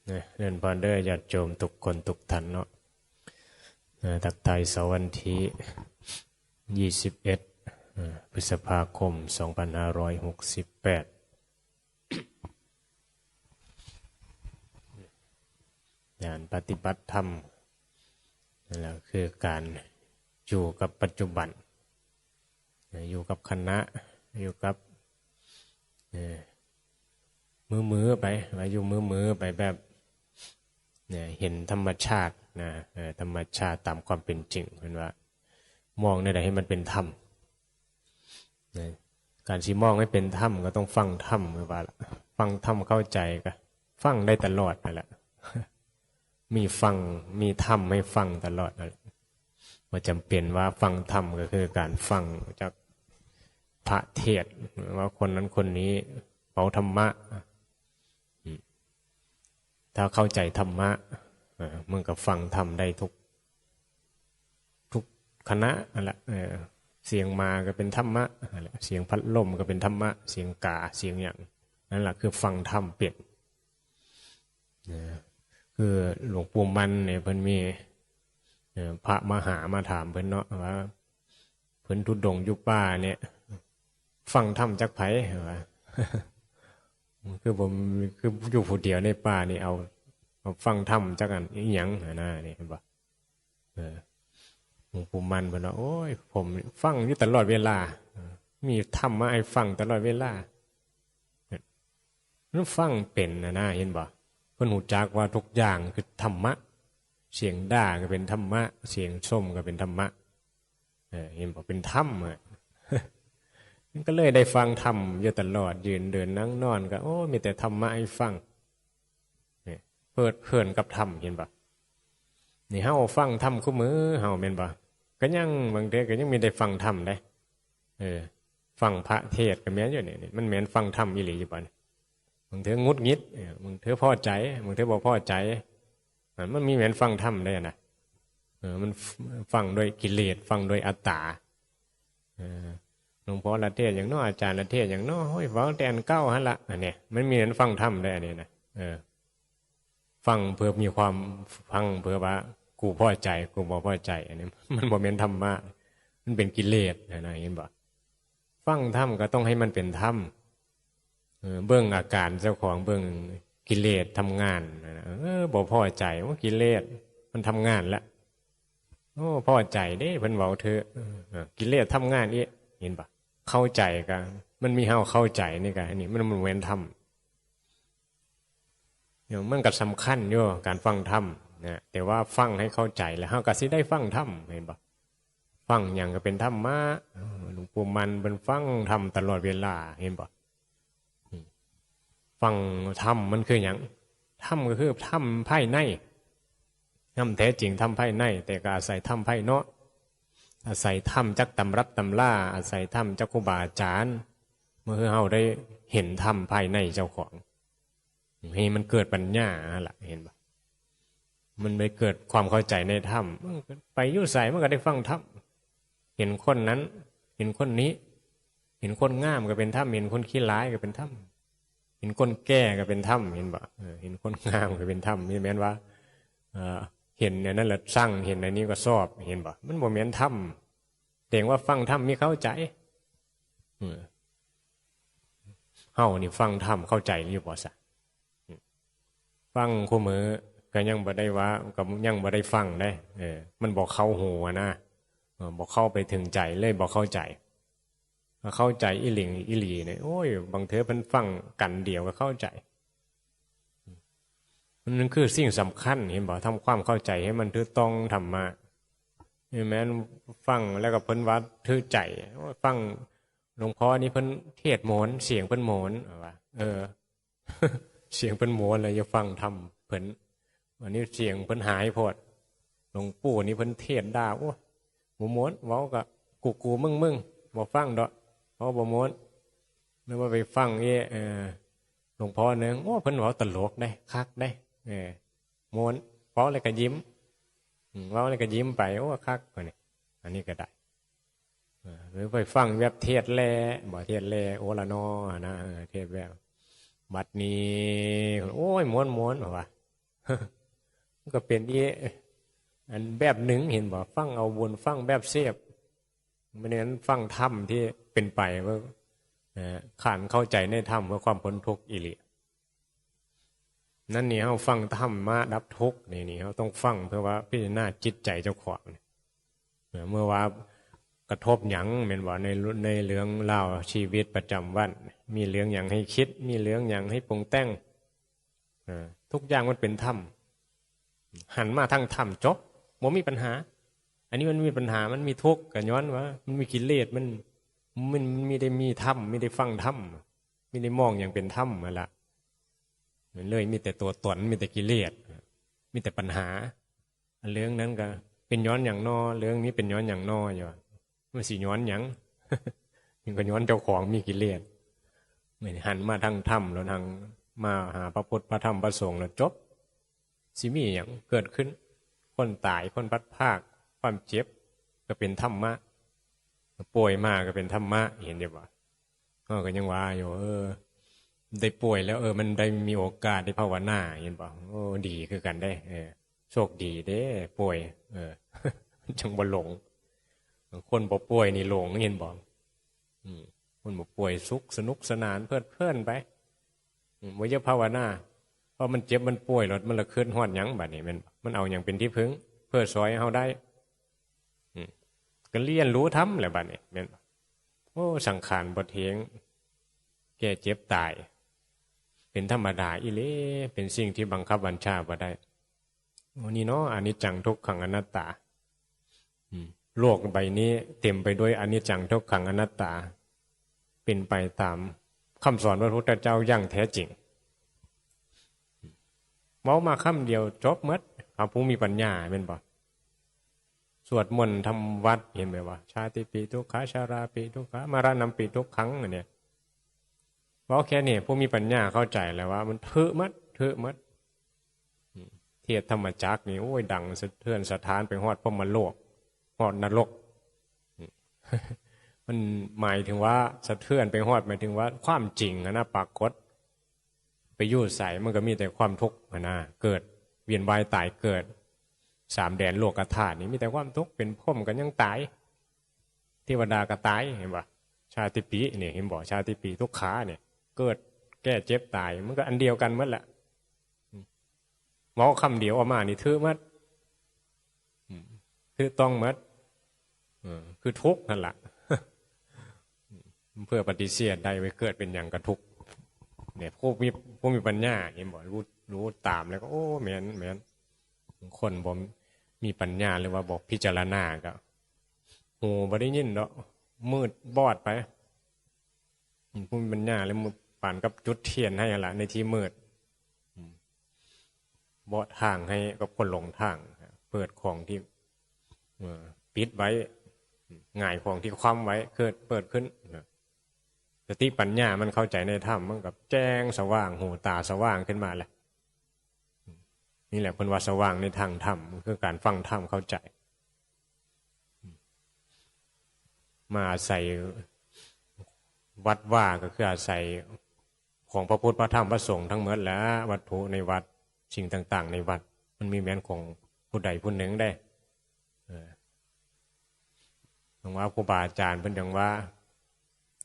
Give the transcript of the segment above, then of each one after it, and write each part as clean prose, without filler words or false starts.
เรียนพรเด้อญาติโยมทุกคนทุกท่านเนาะตักไทยเสาร์วันที่21พฤษภาคม2568งานปฏิบัติธรรมนั่นแหละคือการอยู่กับปัจจุบันอยู่กับคณะอยู่กับมือไปอยู่มือไปแบบเนี่ยเห็นธรรมชาตินะธรรมชาติตามความเป็นจริงเห็นว่ามองในใดให้มันเป็นธรรมนะการที่มองให้เป็นธรรมก็ต้องฟังธรรมว่าฟังธรรมเข้าใจก็ฟังได้ตลอดนั่นแหละมีฟังมีธรรมให้ฟังตลอดนั่นแหละว่าจำเป็นว่าฟังธรรมก็คือการฟังจากพระเทศว่าคนนั้นคนนี้เผาธรรมะถ้าเข้าใจธรรมะมึงก็ฟังธรรมได้ทุกคณะนั่นแหละเสียงมาก็เป็นธรรมะเสียงพัดลมก็เป็นธรรมะเสียงกาเสียงอย่างนั่นแหละคือฟังธรรมเปลี่ยนคือหลวงปู่มันเนี่ยเพิ่นมีพระมหามาถามเพิ่นเนาะว่าเพิ่นทุดงอยู่ป่าเนี่ยฟังธรรมจักไผว่าคือผมคืออยู่ผู้เดียวในป่านี่เอาฟังธรรมจักอันอีหยังนะนี่เห็นบ่หลวงปู่มันเพิ่นว่าโอ้ยผมฟังอยู่ตลอดเวลามีธรรมมาให้ฟังตลอดเวลานั้นฟังเป็นนะเห็นบ่เพิ่นหูจักว่าทุกอย่างคือธรรมะเสียงด่าก็เป็นธรรมะเสียงส้มก็เป็นธรรมะเห็นบ่เป็นธรรมก็เลยได้ฟังธรรมอยู่ตลอดยืนเดินนั่งนอนก็โอ้มีแต่ธรรมะให้ฟังเปิดเพลินกับธรรมเห็นบ่นี่เฮาฟังธรรมคู่มือเฮาแม่นบ่ก็ยังบางเทก็ยังมีได้ฟังธรรมได้ฟังพระเทศก็แม่นอยู่นี่มันแม่นฟังธรรมอีหลีอยู่บ่บางเทงุดงิดบางเทพอใจบางเทบ่พอใจมันมีแม่นฟังธรรมได้นะมันฟังโดยกิเลสฟังโดยอัตตาหลวงพ่อละเทศอย่างน้ออาจารย์ละเทศอย่างน้อห้อยฟังแต่อันเก้าหั่นละอันเนี้ยมันมีนั้นฟังธรรมได้อันนี้นะฟังเพื่อมีความฟังเพื่อว่ากูพอใจกูบ่พอใจอันนี้มันบ่แม่นธรรมะมันเป็นกิเลสนะเห็นบ่ฟังธรรมก็ต้องให้มันเป็นธรรมเบิ่งอาการเจ้าของเบิ่งกิเลสทำงานบ่พอใจว่ากิเลสมันทำงานละโอ้พอใจเด้เพิ่นเว้าเถอะกิเลสทำงานอีเห็นปะเข้าใจกันมันมีเฮาเข้าใจนี่กันอันนี้มันเว้นธรรมอย่างมันก็สำคัญอยู่การฟังธรรมนะแต่ว่าฟังให้เข้าใจแล้วเฮาก็สิได้ฟังธรรมเห็นปะฟังอย่างก็เป็นธรรมะหลวงปู่มันเป็นฟังธรรมตลอดเวลาเห็นปะฟังธรรมมันคืออย่างธรรมก็คือธรรมภายในธรรมแท้จริงธรรมภายในแต่ก็อาศัยธรรมภายนอกอาศัยธรรมจากตำรับตำล่าอาศัยธรรมจากครูบาอาจารย์เมื่อเราได้เห็นธรรมภายในเจ้าของให้มันเกิดปัญญาล่ะเห็นปะมันไปเกิดความเข้าใจในธรรมไปยุ่ใส่มันก็ได้ฟังธรรมเห็นคนนั้นเห็นคนนี้เห็นคนงามก็เป็นธรรมเห็นคนขี้ร้ายก็เป็นธรรมเห็นคนแก่ก็เป็นธรรมเห็นปะเห็นคนงามก็เป็นธรรมนี่แม้ว่าเห็นเนี่ยนั่นแหละสร้างเห็นในนี้ก็ชอบเห็นปะมันบ่แม่นธรรมแต่ว่าฟังธรรมมีเข้าใจเฮานี่ฟังธรรมเข้าใจอยู่บ่ซะฟังคู่มือก็ยังบ่ได้ว่าก็ยังบ่ได้ฟังได้มันบ่เข้าหูนะบ่เข้าไปถึงใจเลยบ่เข้าใจเข้าใจอีหลิงอีหลีเนี่ยโอ้ยบางเทอเพิ่นฟังกันเดียวก็เข้าใจนั่นคือสิ่งสำคัญเห็นบ่ทำความเข้าใจให้มันถูกต้องธรรมะแม้นฟังแล้วก็เพิ่นว่าถือใจฟังหลวงพ่อนี่เพิ่นเทศโหมนเสียงเพิ่นโหมนว่าเสียงเพิ่นโหมนเลยอย่าฟังธรรมเพิ่นวันนี้เสียงเพิ่นหายโพดหลวงปู่นี่เพิ่นเทศด่าโอ้บ่โหมนเว้าก็กูมึงบ่ฟังดอกเว้าบ่โหมนนึกว่าไปฟังหลวงพ่อนึงโอ้เพิ่นเว้าตลกได้คักได้โหมนเว้าแล้วก็ยิ้มเว้าแล้วก็ยิ้มไปโอ้คักอันนี้ก็ได้หรือไปฟังแบบเทศแลบ่เทศแลโอละนอนะเทศแบบบัดนี้โอ้ยม้วนว่า มันก็เป็นอีอันแบบหนึ่งเห็นบ่ฟังเอาวนฟังแบบเสียบไม่นั้นฟังธรรมที่เป็นไปว่าขานเข้าใจในธรรมว่าความพ้นทุกข์อิรินั่นนี่เขาฟังธรรมมาดับทุกข์นี่เขาต้องฟังเพื่อว่าพิจารณาจิตใจเจ้าของเมื่อว่ากระทบหยังเหมือนว่าในเรื่องเล่าชีวิตประจำวันมีเรื่องอย่างให้คิดมีเรื่องอย่างให้ปรุงแต่งทุกอย่างมันเป็นธรรมหันมาทางธรรมจบบ่มีปัญหาอันนี้มันมีปัญหามันมีทุกข์ก็ย้อนว่ามันมีกิเลสมันไม่ได้มีธรรมไม่ได้ฟังธรรมไม่ได้มองอย่างเป็นธรรมมาละมันเลยมีแต่ตัวตนมีแต่กิเลสมีแต่ปัญหาเรื่องนั้นก็เป็นย้อนอย่างนอเรื่องนี้เป็นย้อนอย่างนออยู่มันสิย้อนอย่างมันก็ย้อนเจ้าของมีกิเลสเหมือนหันมาทางธรรมแล้วทางมาหาพระพุทธพระธรรมพระสงฆ์แล้วจบสิมีอย่างเกิดขึ้นคนตายคนพัดภาคความเจ็บก็เป็นธรรมะป่วยมากก็เป็นธรรมะเห็นเดี๋ยวว่าก็ยังว่าอยู่ได้ป่วยแล้วมันได้มีโอกาสได้ภาวนาเห็นป่ะโอ้ดีคือกันได้โชคดีเด้ป่วยจังบ่หลงคนบ่ป่วยนี่หลงเห็นบ่คนบ่ป่วยสุขสนุกสนานเพลิดเพลินไปบ่จะภาวนาเพราะมันเจ็บมันป่วยแล้วมันละคืนฮอดหยังบัดนี้มันเอาหยังเป็นที่พึ่งเพื่อซอยเฮาได้ก็เรียนรู้ทำแหละบัดนี้แม่นโอ้สังขารบ่เที่ยงแก่เจ็บตายเป็นธรรมดาอีหลีเป็นสิ่งที่บังคับบัญชาบ่ได้โอ้นี่เนาะอนิจจังทุกขังอนัตตาโลกใบนี้เต็มไปด้วยอนิจจังทุกขังอนัตตาเป็นไปตามคำสอนพระพุทธเจ้าอย่างแท้จริงเมามาคำเดียวจบหมดเอาผู้มีปัญญาเป็นบ่สวดมนต์ทำวัดเห็นไหมว่าชาติปีทุกขาชาราปีทุกขามรณะปีทุกขังเนี่ยเพราะแค่นี้ผู้มีปัญญาเข้าใจแล้วว่ามันเถอะมัดเทศธรรมจักรนี่โอ้ยดังสะเทือนสะท้านไปฮอดพรหมโลกฮอดนรกมันหมายถึงว่าสะเทือนไปฮอดหมายถึงว่าความจริงนะปรากฏไปยู่ใส่มันก็มีแต่ความทุกข์นะเกิดเวียนว่ายตายเกิดสามแดนโลกธาตุนี่มีแต่ความทุกข์เป็นพ่มกันยังตายเทวดาก็ตายเห็นป่ะชาติปีเนี่ยเห็นบ่ชาติปีทุกขาเนี่ยเกิดแก่เจ็บตายมันก็อันเดียวกันหมดแหละเมาคำเดียวออกมานี่ถือมัดคือต้องมัดคือทุกข์นั่นแหละเพื่อปฏิเสธได้ไว้เกิดเป็นอย่างกระทุกเนี่ยผู้มีปัญญาเห็นบ่รู้ตามแล้วก็โอ้แม่นคนบ่มีปัญญาหรือว่าบอกพิจารณาก็หูบ่ได้ยินเนาะมืดบอดไปผู้มีปัญญาแล้วมือป่านกับจุดเทียนให้ละในที่มืดบอดทางให้กับคนหลงทางเปิดของที่ปิดไว้ง่ายของที่คว่ำไว้เปิดขึ้นสติปัญญามันเข้าใจในธรรมมันกับแจ้งสว่างหูตาสว่างขึ้นมาแหละนี่แหละเป็นว่าสว่างในทางธรรมคือการฟังธรรมเข้าใจมาอาศัยวัดว่าก็คืออาศัยของพระพุทธพระธรรมพระสงฆ์ทั้งหมดแล้ววัตถุในวัดสิ่งต่างๆในวัดมันมีแม้นของผู้ใดผู้หนึ่งได้อย่างว่าครูบาอาจารย์เป็นอย่างว่า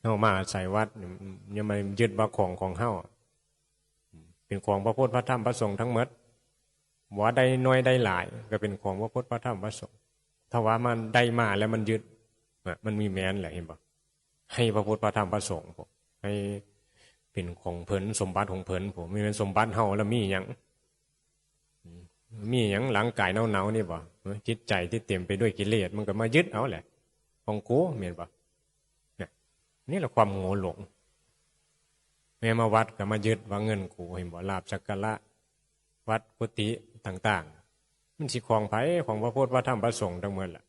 เอามาอาศัยวัดยังไม่ยึดว่าของเฮ้าเป็นของพระพุทธพระธรรมพระสงฆ์ทั้งหมดว่าได้น้อยได้หลายก็เป็นของพระพุทธพระธรรมพระสงฆ์ถ้าว่ามันได้มาแล้วมันยึดมันมีแม้นแหละเห็นปะให้พระพุทธพระธรรมพระสงฆ์ให้เป็นของเพิ่นสมบัติของเพิ่นผมมีเป็นสมบัติเฮาแล้วมีอย่างหลังกายเนานี่บ่จิตใจที่เต็มไปด้วยกิเลสมันก็มายึดเอาแหละของกูเห็นปะนี่แหละความโง่หลงแม่มาวัดก็มายึดว่าเงินกูเห็นบ่ลาภสักการะวัดกุฏิต่างๆมันสิของไผของพระพุทธพระธรรมพระสงฆ์ทั้งหมดแหละ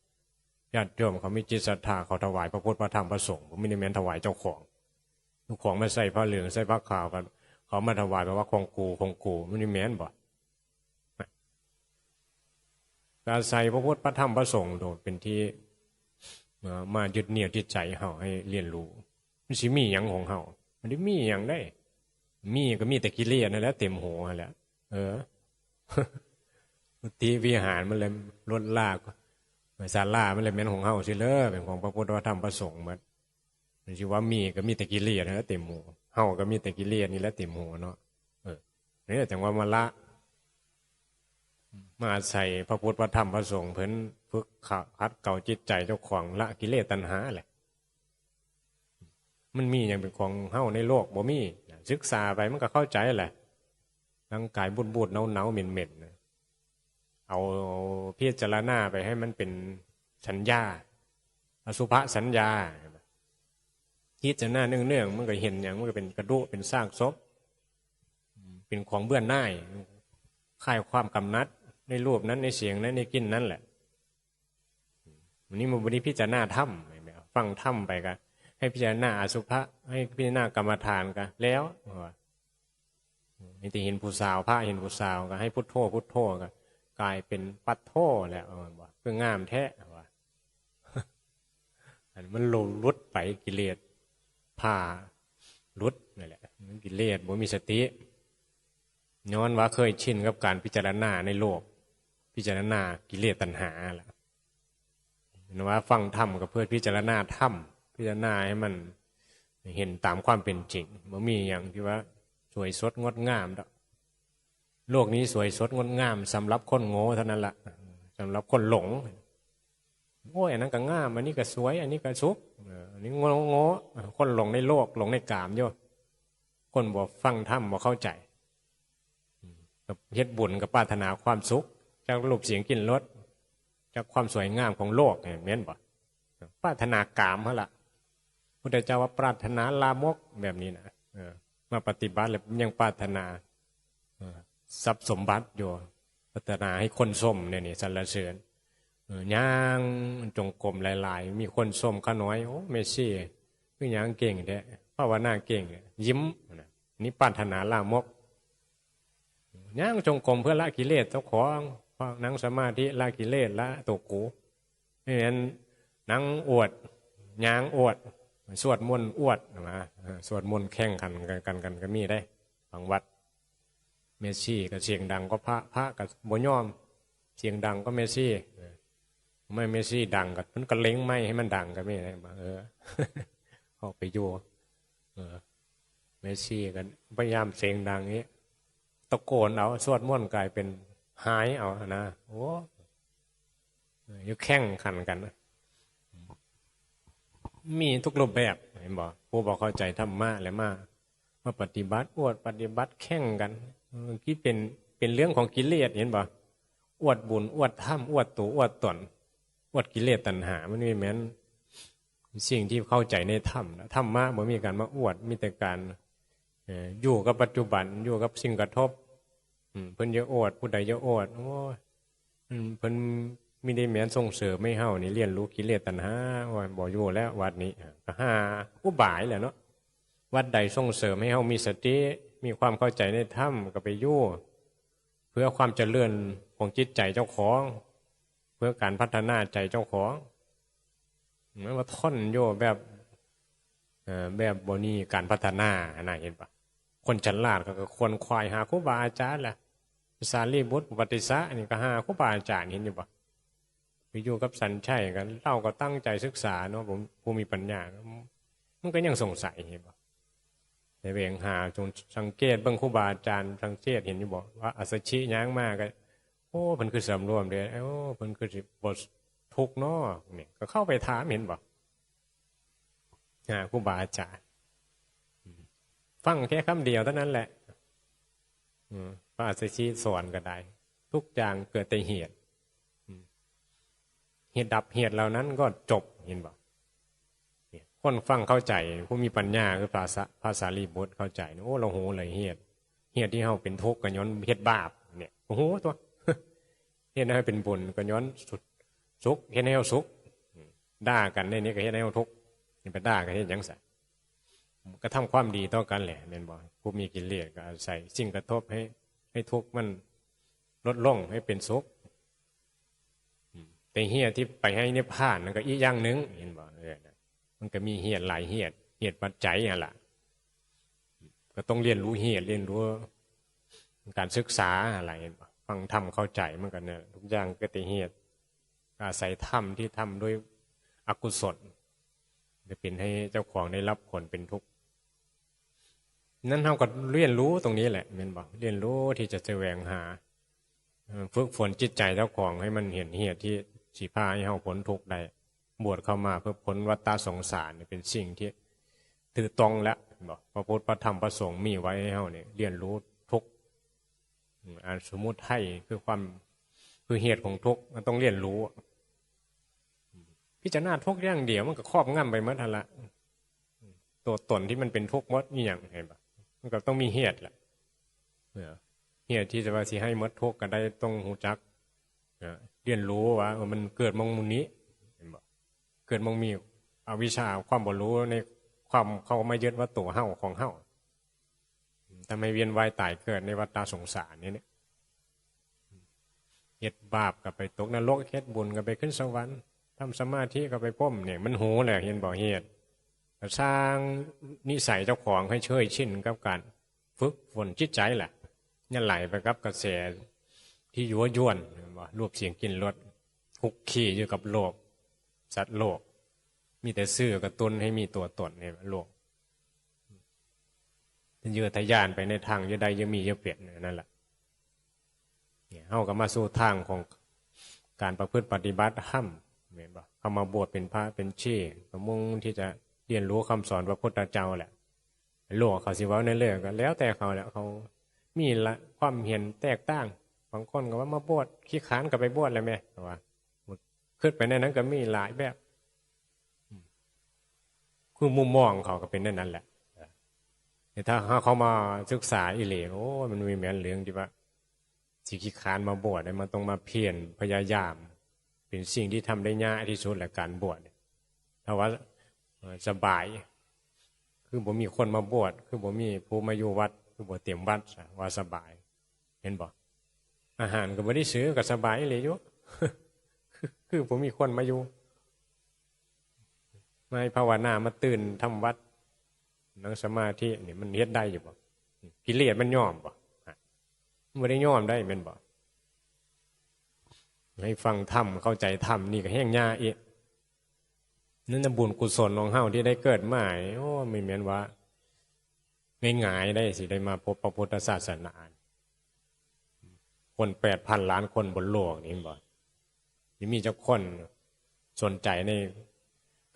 ญาติโยมเขามีจิตศรัทธาเขาถวายพระพุทธพระธรรมพระสงฆ์ผมไม่ได้แม้นถวายเจ้าของมาใส่ผ้าเหลืองใส่ผ้าขาวกันเขามาถวายแปลว่าของกูไม่ได้แม้นบ่การใส่พระพุทธพระธรรมพระสงฆ์โดดเป็นที่มายึดเหนี่ยวจิตใจเฮาให้เรียนรู้มันสิมีหยังของเฮามันได้มีหยังได้มีก็มีแต่กิเลสนั่นแหละเต็มหัวนั่นแหละ กุฏิวิหารมันเลยลดลากศาลามันเลยเป็นของเฮาสิเลอเป็นของพระพุทธธรรมพระสงฆ์หมดชื่อว่ามีก็มีแต่กิเลสนะเต็มหัวเฮาก็มีแต่กิเลสนี่แหละเต็มหัวเนาะนี่แต่ว่ามาละมาใส่พระพุทธพระธรรมพระสงฆ์เพิ่นฝึกขัดเก่าจิตใจเจ้าของละกิเลสตัณหาแหละมันมีอย่างเป็นของเฮาในโลกบ่มีศึกษาไปมันก็เข้าใจแหละร่างกายบูดๆเนาๆเหม็นๆเอาพิจารณาไปให้มันเป็นสัญญาอสุภสัญญาพิจารณาเนื่องๆมันก็เห็นอย่างมันก็เป็นกระดูกเป็นซากศพเป็นของเบื้องหน้าคลายความกำนัดในรูปนั้นในเสียงนั้นในกลิ่นนั้นแหละวันนี้มันพิจารณาธรรมฟังธรรมไปกันให้พิจารณาอสุภะให้พิจารณากรรมฐานกันแล้วนี่ที่เห็นผู้สาวพระเห็นผู้สาวก็ให้พุทโธพุทโธก็กลายเป็นปัทโธแล้วเพื่องามแท้ว่าอันมันหลงลุดไปกิเลสผ่าลุดนั่นแหละมันกิเลสบ่มีสติย้อนว่าเคยชินกับการพิจารณาในโลกพิจารณากิเลสตัณหาแหละเห็นว่าฟังธรรมก็เพื่อพิจารณาธรรมพิจารณาให้มันเห็นตามความเป็นจริงบ่มีอย่างที่ว่าสวยสดงดงามโลกนี้สวยสดงดงามสำหรับคนโง่เท่านั้นแหละสำหรับคนหลงโอ้ยอันนั้นก็งามอันนี้ก็สวยอันนี้ก็สุขอันนี้โง่คนหลงในโลกหลงในกามโยคนบ่ฟังธรรมบ่เข้าใจเฮ็ดบุญกับปรารถนาความสุขจากรูปเสียงกลิ่นรสจากความสวยงามของโลกแม่นบ่ปรารถนากามเขาล่ะพุทธเจ้าว่าปรารถนาลามกแบบนี้นะมาปฏิบัติแล้วยังปรารถนาทรัพย์สมบัติอยู่ปรารถนาให้คนส้มเนี่ยนี่สรรเสริญย่างจงกรมหลายๆมีคนส้มข้าน้อยโอ้เมสซี่คือย่างเก่งแท้ภาวนาเก่งยิ้มนี่ปรารถนาลามกย่างจงกรมเพื่อละกิเลสเจ้าของนั่งสมาธิละกิเลสละตัวกูนี่นั้นนั่งอวดย่างอวดสวดมนต์อวดนะสวดมนต์แข่งขันกันก็มีได้บางวัดเมสซี่ก็เสียงดังก็พระก็บ่ยอมเสียงดังก็เมสซี่ไม่เมสซี่ดังก็มันก็เล้งไม่ให้มันดังก็ไม่ได้ออกไปอยู่เมสซี่กันพยายามเสียงดังนี้ตะโกนเอาสวดมนต์กลายเป็นหายเอานะโอ้ยแข่งขันกันมีทุกรูปแบบเห็นบอกผู้บอกเข้าใจธรรมะแล้วมาปฏิบัติอวดปฏิบัติแข่งกันที่เป็นเรื่องของกิเลสเห็นบอกอวดบุญอวดธรรมอวดตัวอวดตนอวดกิเลสตัณหามันมีแม้นสิ่งที่เข้าใจในธรรมธรรมะมันมีการมาอวดมีแต่การอยู่กับปัจจุบันอยู่กับสิ่งกระทบเพิ่นจะอวดผู้ใดจะอวดโอ้เพิ่นมีได้แม้นส่งเสริมไม่เฮานี่เรียนรู้กิเลสตัณหาว่าบ่อยู่แล้ววัดนี้ก็หาอุบายแหละเนาะวัดใดส่งเสริมให้เฮามีสติมีความเข้าใจในธรรมก็ไปอยู่เพื่อความเจริญของจิตใจเจ้าของเพื่อการพัฒนาใจเจ้าของไม่ว่าท่อนโยแบบบ่นี้การพัฒนาน่าเห็นปะคนฉลาดก็ควรควายหาครูบาอาจารย์แหละสารีบุตรปฏิสะนี่ก็หาครูบาอาจารย์เห็นอยู่ปะไปอยู่กับสันชัยกันเล่าก็ตั้งใจศึกษาเนาะผมผู้มีปัญญามันก็ยังสงสัยเห็นปะแต่เวงหาจงสังเกตเบื้องครูบาอาจารย์สังเกตเห็นอยู่บอกว่าอัศชิย่างมากก็โอ้เพิ่นคือสำรวมเด้อโอ้เพิ่นคือสิบ่ทุกข์เนาะนี่ก็เข้าไปถามเห็นบ่ครูบาอาจารย์ฟังแค่คำเดียวเท่านั้นแหละพระอัศชิสอนก็ได้ทุกอย่างเกิดแต่เหตุเหตุดับเหตุเหล่านั้นก็จบเห็นบ่คนฟังเข้าใจผู้มีปัญญาคือภาษาลีบุตรเข้าใจโอ้เราโหเลยเหตุที่เฮาเป็นทุกข์ก็ย้อนเฮ็ดบาปเนี่ยโอ้โหตัวเฮ็ดให้เป็นบุญก็ย้อนสุขเฮ็ดให้เฮาสุขด่ากันในนี้ก็เฮ็ดให้เฮาทุกข์นี่ไปด่ากันเฮ็ดหยังซะก็ทำความดีต่อกันแหละแม่นบ่ผู้มีกิเลสก็อาศัยสิ่งกระทบให้ทุกข์มันลดลงให้เป็นสุขแต่เหตุที่ไปให้นิพพานนั่นก็อีกอย่างนึงเห็นบ่มันก็มีเหตุหลายเหตุปัจจัยนั่นล่ะก็ต้องเรียนรู้เหตุเรียนรู้การศึกษาอะไรเห็นบ่ ฟังธรรมเข้าใจเหมือนกันเนี่ยทุกอย่างก็ติเหตุอาศัยธรรมที่ทำด้วยอกุศลจะเป็นให้เจ้าของได้รับผลเป็นทุกข์นั้นเราก็เรียนรู้ตรงนี้แหละแม่นบ่เรียนรู้ที่จะแสวงหาฝึกฝนจิตใจเจ้าของให้มันเห็นเหตุที่สิพาให้เฮาพ้นทุกข์ได้บวชเข้ามาเพื่อพ้นวัฏฏะสงสารเป็นสิ่งที่ถือต้องแล้วบ่พระพุทธพระธรรมพระสงฆ์มีไว้ให้เฮาเนี่ยเรียนรู้ทุกข์สมมุติให้คือความคือเหตุของทุกข์มันต้องเรียนรู้พิจารณาทุกข์อย่างเดียวมันก็ครอบงำไปหมดหั่นละตัวตนที่มันเป็นทุกข์หมดนี่หยังเห็นบ่มันก็ต้องมีเหตุแหละเหตุที่จะว่าสิให้หมดทุกข์ก็ได้ต้องรู้จักเรียนรู้ว่ามันเกิดมองมุมนี้เห็นบ่เกิดมองมีอวิชชาความบ่รู้ในความเขาไม่ยึดว่าตัวเฮาของเฮาทำให้เวียนว่ายตายเกิดในวัฏฏะสงสารนี่เนี่ยเฮ็ดบาปก็ไปตกนรกเฮ็ดบุญก็ไปขึ้นสวรรค์ทำสมาธิก็ไปพ้มเนี่ยมันหูแหละเห็นบ่เหตุสร้างนิสัยเจ้าของให้เชยชินกับการฝึกฝนจิตใจแหละอย่าไหลไปกับกระแสที่ยั่วยวนรูปเสียงกลิ่นรสคุกคีอยู่กับโลกสัตว์โลกมีแต่ซื่อกระตุ้นให้มีตัวตนในโลกเยื่อทะยานไปในทางเยื่อใดเยื่อมีเยื่อเปลี่ยนนั่นแหละเนี่ยเฮาก็มาสู่ทางของการประพฤติปฏิบัติธรรมเห็นบ่เข้ามาบวชเป็นพระเป็นชีก็มุ่งที่จะเรียนรู้คำสอนพระพุทธเจ้าแหละโลกเขาสิเว้าในเรื่องก็แล้วแต่เขาแหละเขามีละความเห็นแตกต่างบางคนก็ว่ามาบวชขี้ขานก็ไปบวชแล้วแม่ว่าขึ้นไปในนั้นก็มีหลายแบบคือมุมมองเขาก็เป็นนั่นแหละแต่ถ้าเขามาศึกษาอิเลโอ้มันมีแม่นเรื่องที่ว่าสิขี้ขานมาบวชมันต้องมาเพียรพยายามเป็นสิ่งที่ทำได้ยากที่สุดแหละการบวชถ้าว่าสบายคือบ่มีคนมาบวชคือบ่มีผู้มาอยู่วัดคือบ่เตรียมวัดว่าสบายเห็นบ่อาหารก็บ่ได้ซื้อก็สบายเลยอยู่ คือบ่มีคนมาอยู่ไม่ภาวนามาตื่นทำวัดนั่งสมาธินี่มันเฮ็ดได้อยู่บ่กิเลสมันยอมบ่บ่ได้ยอมได้แม่นบ่ให้ฟังธรรมเข้าใจธรรมนี่ก็แห้งยากอีกนั่นบุญกุศลของเฮาที่ได้เกิดมาโอ้ไม่เหมือนว่าง่ายๆได้สิได้มาพบพระพุทธศาสนาคน 8,000 ล้านคนบนโลกนี่บ่ที่มีเจ้าคนสนใจใน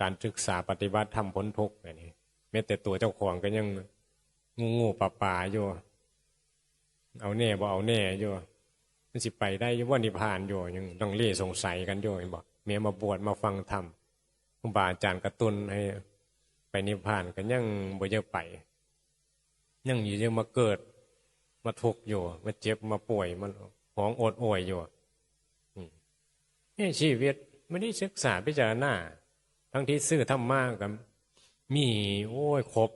การศึกษาปฏิบัติธรรมพ้นทุกข์นี่แม้แต่ตัวเจ้าของก็ยังงูๆป่าๆอยู่เอาแน่บ่เอาแน่อยู่มันสิไปได้อยู่ว่านิพพานอยู่ยังต้องเล่สงสัยกันอยู่เห็นบ่แม้มาบวชมาฟังธรรมครูบาอาจารย์กระตุ้นให้ไปนิพพานก็ยังบ่อยากไปยังอยู่ยังมาเกิดมาทุกข์อยู่มาเจ็บมาป่วยมันหองโอดโอยอยู่นี่ชีวิตไม่ได้ศึกษาพิจารณาทั้งที่ซื่อธรรมะกับมีโอ้ยครบ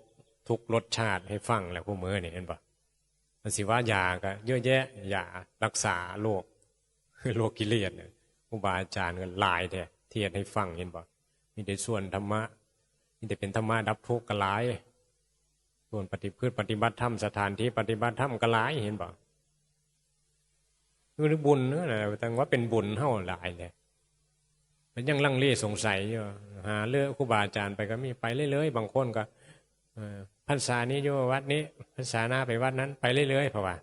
ทุกรสชาติให้ฟังแล้วพวกมื้อนี่เห็นป่ะมันสิว่ายาก็เยอะแยะยารักษาโรคโรคกิเลสเนี่ยครูบาอาจารย์ก็หลายแท้เทศให้ฟังเห็นป่ะมีแต่ส่วนธรรมะมีแต่เป็นธรรมะดับทุกข์ก็หลายส่วนปฏิบัติธรรมสถานที่ปฏิบัติธรรมก็หลายเห็นป่ะคือบุญเนอะแต่ว่าเป็นบุญเท่าหลายเลยมันยังลังเลสงสัยอยู่หาเรื่องครูบาอาจารย์ไปก็มีไปเรื่อยๆบางคนก็พรรษานี้อยู่วัดนี้พรรษาหน้าไปวัดนั้นไปเรื่อยๆเพราะว่า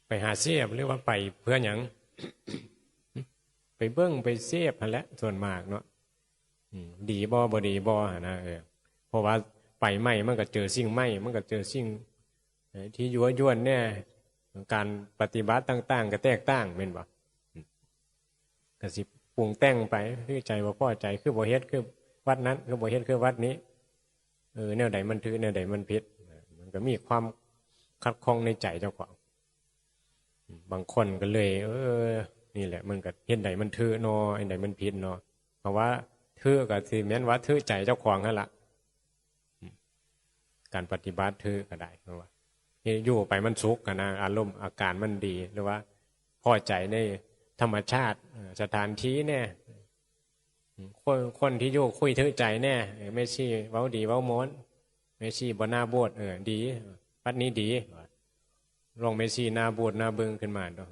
ไปหาเสียบหรือว่าไปเพื่ออย่าง ไปเบิ้งไปเสียบนั่นแหละส่วนมากเนาะดีบ่ดีบ่นะเพราะว่าไปไม่มันก็เจอสิ่งไม่มันก็เจอสิ่งที่ยั่วยวนเนี่ยการปฏิบัติต่างๆก็แตกต่างเป็นบ่ก็สิปรุงแต่งไปคือใจบ่พอใจคือบ่เฮ็ดคือวัดนั้นคือบ่เฮ็ดคือวัดนี้แนวใดมันถือแนวใดมันผิดมันก็มีความขัดข้องในใจเจ้าของบางคนก็เลยนี่แหละมันก็เฮ็ดใดมันถือเนาะอันใดมันผิดเนาะเพราะว่าถือก็สิแม้นว่าถือใจเจ้าของนั่นล่ะการปฏิบัติถือก็ได้เพราะว่าอยู่ไปมันสุขกันนะอารมณ์อาการมันดีหรือว่าพอใจในธรรมชาติสถานที่เนี่ยคนที่อยู่คุยถือใจแน่ไม่ใช่เว้าดีเว้าม้วนไม่ใช่บ่น่าบวชดีวัดนี้ดี ลองเมซี่หน้าบูดหน้าเบิ่งขึ้นมาดอก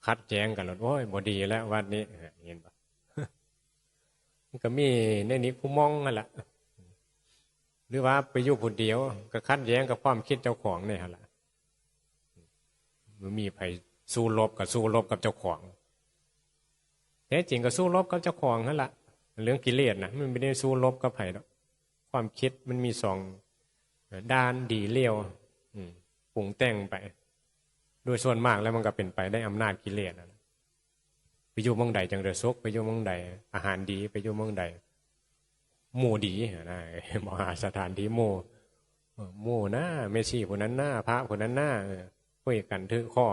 คัดแย้งกันแล้วโอ้ยบ่ดีแล้ววัดนี้เห็นบ่มันก็มีในนี้ผู้มองนั่นแหละหรือว่าไปอยู่ผู้เดียวก็คัดแย้งกับความคิดเจ้าของนี่หั่นล่ะมันมีไผสู้รบกับสู้รบกับเจ้าของแท้จริงก็สู้รบกับเจ้าของนั่นล่ะเรื่องกิเลสนะมันไม่ได้สู้รบกับไผหรอกความคิดมันมีสองด้านดีเลวปรุงแต่งไปโดยส่วนมากแล้วมันก็เป็นไปได้อำนาจกิเลสนะไปอยู่เมืองใดจังเดือซุกไปอยู่เมืองใดอาหารดีไปอยู่เมืองใดหมู่ดีนะมหาสถานที่หมู่หน้าเมซี่คนนั้นหน้าพระคนนั้นหน้าคุยกันถือข้อ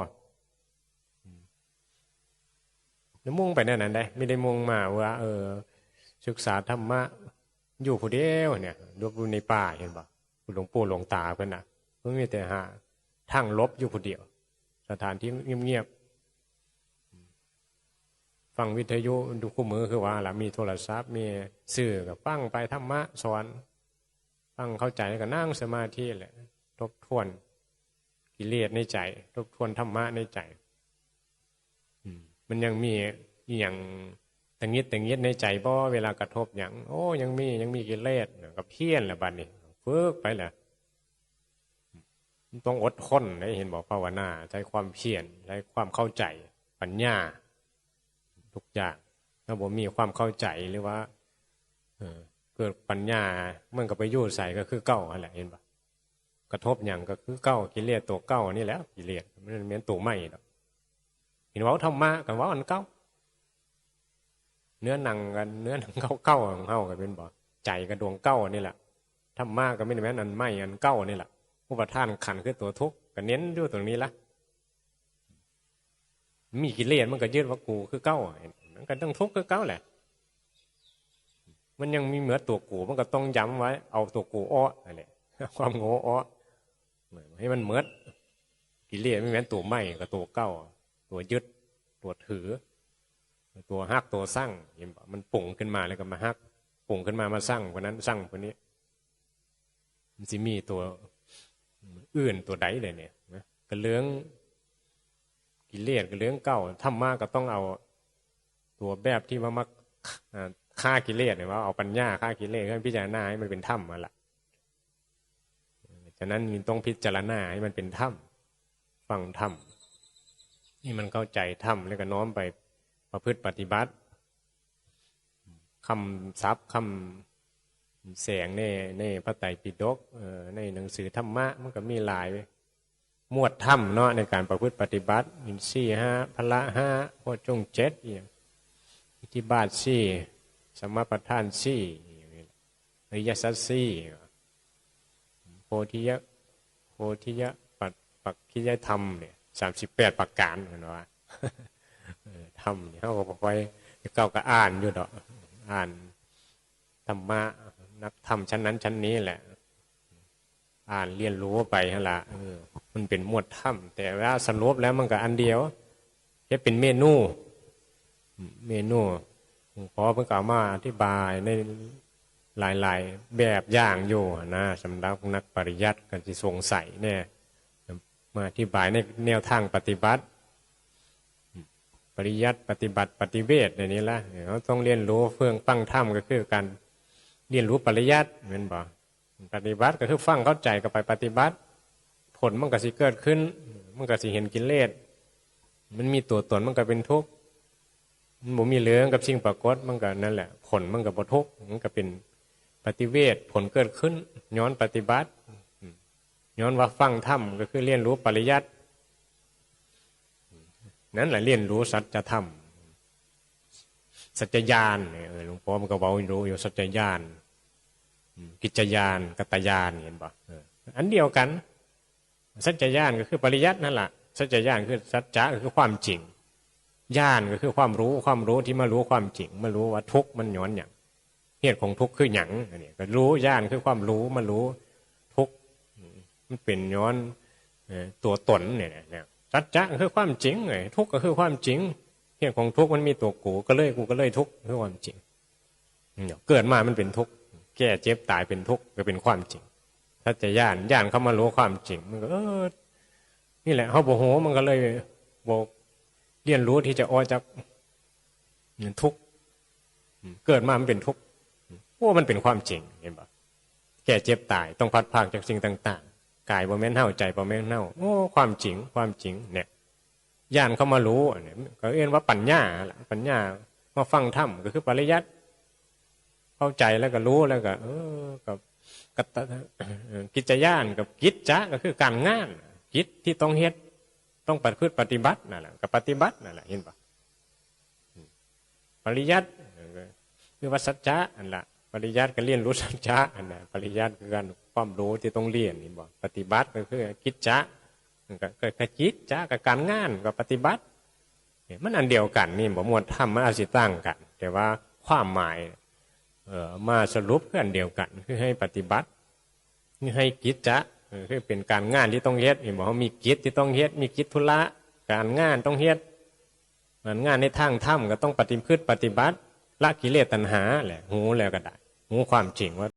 แล้วมุ่งไปนั่นนั่นได้ไม่ได้มุ่งมาว่าศึกษาธรรมะอยู่ผู้เดียวเนี่ยดูในป่าเห็นป่ะหลวงปู่หลวงตาเพิ่นน่ะเพิ่งมีแต่หาทางลบอยู่ผู้เดียวสถานที่เงียบๆฟังวิทยุดูคู่มือคือว่าล่ะมีโทรศัพท์มีสื่อกับฟังไปธรรมะสอนฟังเข้าใจก็นั่งสมาธิแหละทบทวนกิเลสในใจทบทวนธรรมะในใจมันยังมีอย่างตังงิดในใจบ่เวลากระทบอย่างโอ้ยังมีกิเลสกับเพี้ยนแหละบัดนี้ฝึกไปแหละต้องอดทนได้เห็นบอกภาวนาใช้ความเพียรใช้ความเข้าใจปัญญาทุกอย่างถ้าบ่มีความเข้าใจหรือว่าเกิดปัญญามันก็ไปยู่ใส่ก็คือเก้าอะไรเห็นปะกระทบอย่างก็คือเก้ากิเลสตัวเก้านี่แหละกิเลสมันเหมือนตัวใหม่ดอกเห็นว่าธรรมะกับว่าอันเก้าเนื้อหนังกันเนื้อหนังเก้าของเฮาก็เป็นบ่ใจกับดวงเก้านี่แหละธรรมะก็ไม่ได้แม้นอันใหม่อันเก้านี่แหละอุปทานขันคือตัวทุกข์ก็เน้นด้วยตรงนี้ละมีกิเลสมันก็ยึดว่ากูคือเก้ามันก็ต้องทุกข์คือเก้าแหละมันยังมีเหมือนตัวกูมันก็ต้องย้ำไว้เอาตัวกูอ้ออะไรความโง่อ้อให้มันเหมือนกิเลสไม่เหมือนตัวใหม่กับตัวเก้าตัวยึดตัวถือตัวฮักตัวสร้างเห็นป่ะมันปุ่งขึ้นมาแล้วก็มาฮักปุ่งขึ้นมาสร้างคนนั้นสร้างคนนี้มันจะมีตัวอื่นตัวใดเลยเนี่ยนะกระเลื้องกิเลสกระเลื้องเก้าธรรมะก็ต้องเอาตัวแบบที่ว่ามาฆ่ากิเลสเนี่ยว่าเอาปัญญาฆ่ากิเลสให้พิจารณาให้มันเป็นธรรมมาละฉะนั้นมันต้องพิจารณาให้มันเป็นธรรมฟังธรรมนี่มันเข้าใจธรรมแล้วก็น้อมไปประพฤติปฏิบัติคำศัพท์คำแสงในพระไตรปิฎกในหนังสือธรรมะมันก็มีหลายหมวดธรรมเนาะในการประพฤติปฏิบัติอินทรีย์5พละ5โพชฌงค์7อิทธิบาท4สมปัฏฐาน4อริยสัจ4โพธิยะปักขิยธรรมเนี่ย38ประการเหมือนว่าธรรมเนี่ยเขาก็บอกไว้เก้าก็อ่านอยู่ดอกอ่านธรรมะนักธรรมชั้นนั้นชั้นนี้แหละอ่านเรียนรู้ไปฮะล่ะมันเป็นหมวดธรรมแต่ว่าสรุปแล้วมันก็อันเดียวแค่เป็นเมนูพอเพิ่งกล่าวมาอธิบายในหลายๆแบบอย่างอยู่นะสำหรับนักปริยัติกันที่สงสัยเนี่ยมาอธิบายในแนวทางปฏิบัติปริยัติปฏิบัติปฏิเวทในนี้ละเราต้องเรียนรู้เฟื่องฟังธรรมก็คือการเรียนรู้ปริยัติเหมือนบ่ปฏิบัติก็คือฟังเข้าใจก็ไปปฏิบัติผลมันก็สิเกิดขึ้นมันก็สิเห็นกิเลสมันมีตัวตนมันก็เป็นทุกข์มันบ่มีเหลืองกับสิ่งปรากฏมันก็นั่นแหละผลมันก็บ่ทุกข์มันก็เป็นปฏิเวทผลเกิดขึ้นย้อนปฏิบัติย้อนว่าฟังธรรมก็คือเรียนรู้ปริยัตินั่นแหละเรียนรู้สัจธรรมสัจญาณหลวงพ่อมันก็บอกรู้อยู่สัจญาณกิจญาณกัตตญาณเห็นป่ะอันเดียวกันสัจญาณก็คือปริยัตินั่นแหละสัจญาณคือสัจจะก็คือความจริงญาณก็คือความรู้ที่มารู้ความจริงมารู้ว่าทุกข์มันย้อนอย่างเหตุของทุกข์คือหยังอันนี้ก็รู้ญาณคือความรู้มารู้ทุกข์มันเป็นย้อนตัวตนเนี่ยสัจจะคือความจริงไงทุกข์ก็คือความจริงเหตุของทุกข์มันมีตัวกูก็เลยทุกข์คือความจริงเกิดมามันเป็นทุกข์แก่เจ็บตายเป็นทุกข์ก็เป็นความจริงถ้าจะญาณเข้ามารู้ความจริงมันก็มี นี่แหละเฮาบ่ฮู้มันก็เลยบ่เรียนรู้ที่จะออกจากทุกข์เกิดมามันเป็นทุกข์เพราะมันเป็นความจริงเห็นบ่แก่เจ็บตายต้องพัดพรากจากสิ่งต่างๆกายบ่แม่นเฮาใจบ่แม่นเฮาโอ้ความจริงเนี่ยญาณเข้ามารู้เนี่ยก็เรียกว่าปัญญาล่ะปัญญามาฟังธรรมก็คือปริยัติเข้าใจแล้วก็รู้แล้วก็กับกิจญาณกับกิจจะก็คือการงานกิจที่ต้องเฮ็ดต้องปฏิบัตินั่นแหละกับปฏิบัตินั่นแหละเห็นปะปริยัติคือว่าสัจจะอันละปริยัติก็เรียนรู้สัจจะอันละปริยัติคือการความรู้ที่ต้องเรียนนี่บอกปฏิบัติก็คือกิจจะก็กิจจะกับการงานกับปฏิบัติมันอันเดียวกันนี่บอกมวลธรรมมันอาจจะตั้งกันแต่ว่าความหมายมาสรุปกันเดียวกันคือให้ปฏิบัติคือให้กิจจะคือเป็นการงานที่ต้องเฮ็ดเห็นบอกว่ามีกิจที่ต้องเฮ็ดมีกิจธุระการงานต้องเฮ็ดงานในทางธรรมก็ต้องปฏิบัติละกิเลสตัณหาแหละหูแล้วก็ได้หูความจริงว่า